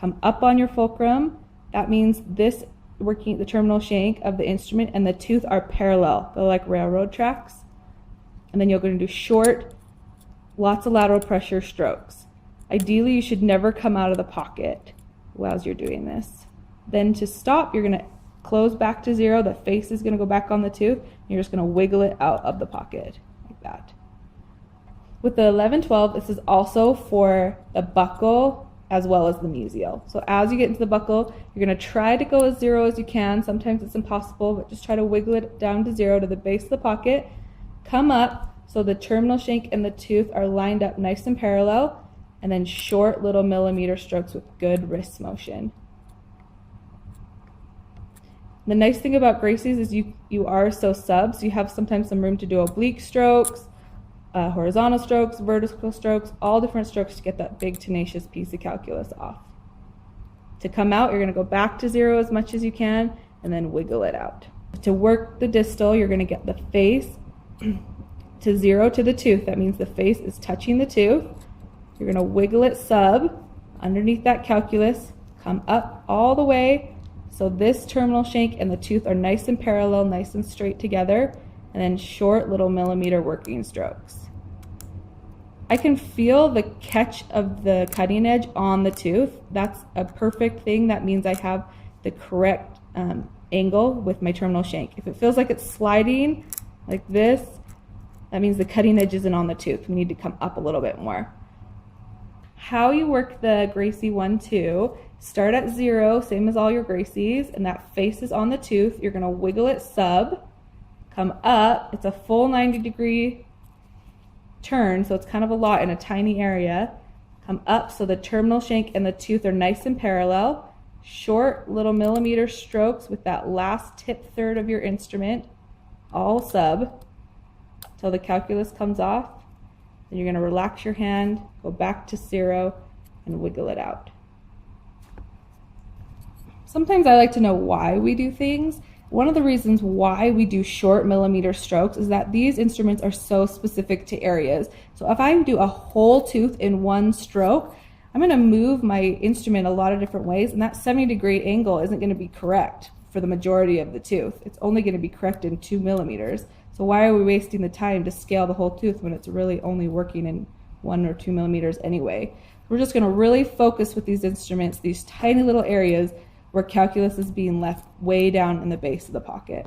come up on your fulcrum. That means this working the terminal shank of the instrument and the tooth are parallel. They're like railroad tracks. And then you're going to do short, lots of lateral pressure strokes. Ideally, you should never come out of the pocket as you're doing this. Then to stop, you're going to close back to 0. The face is going to go back on the tooth. And you're just going to wiggle it out of the pocket like that. With the 11-12, this is also for the buckle as well as the mesial. So as you get into the buckle, you're going to try to go as 0 as you can. Sometimes it's impossible, but just try to wiggle it down to 0 to the base of the pocket. Come up so the terminal shank and the tooth are lined up nice and parallel, and then short little millimeter strokes with good wrist motion. The nice thing about Gracie's is you are so sub, so you have sometimes some room to do oblique strokes, horizontal strokes, vertical strokes, all different strokes to get that big tenacious piece of calculus off. To come out, you're going to go back to 0 as much as you can and then wiggle it out. To work the distal, you're going to get the face to 0 to the tooth. That means the face is touching the tooth. You're going to wiggle it sub underneath that calculus, come up all the way so this terminal shank and the tooth are nice and parallel, nice and straight together, and then short little millimeter working strokes. I can feel the catch of the cutting edge on the tooth. That's a perfect thing. That means I have the correct angle with my terminal shank. If it feels like it's sliding like this, that means the cutting edge isn't on the tooth. We need to come up a little bit more. How you work the Gracie 1-2, start at 0, same as all your Gracies, and that face is on the tooth. You're going to wiggle it sub, come up. It's a full 90-degree turn, so it's kind of a lot in a tiny area. Come up so the terminal shank and the tooth are nice and parallel. Short little millimeter strokes with that last tip third of your instrument, all sub, till the calculus comes off. Then you're going to relax your hand, go back to 0, and wiggle it out. Sometimes I like to know why we do things. One of the reasons why we do short millimeter strokes is that these instruments are so specific to areas. So if I do a whole tooth in one stroke, I'm going to move my instrument a lot of different ways, and that 70-degree angle isn't going to be correct for the majority of the tooth. It's only going to be correct in 2 millimeters. So why are we wasting the time to scale the whole tooth when it's really only working in 1 or 2 millimeters anyway? We're just going to really focus with these instruments, these tiny little areas where calculus is being left way down in the base of the pocket.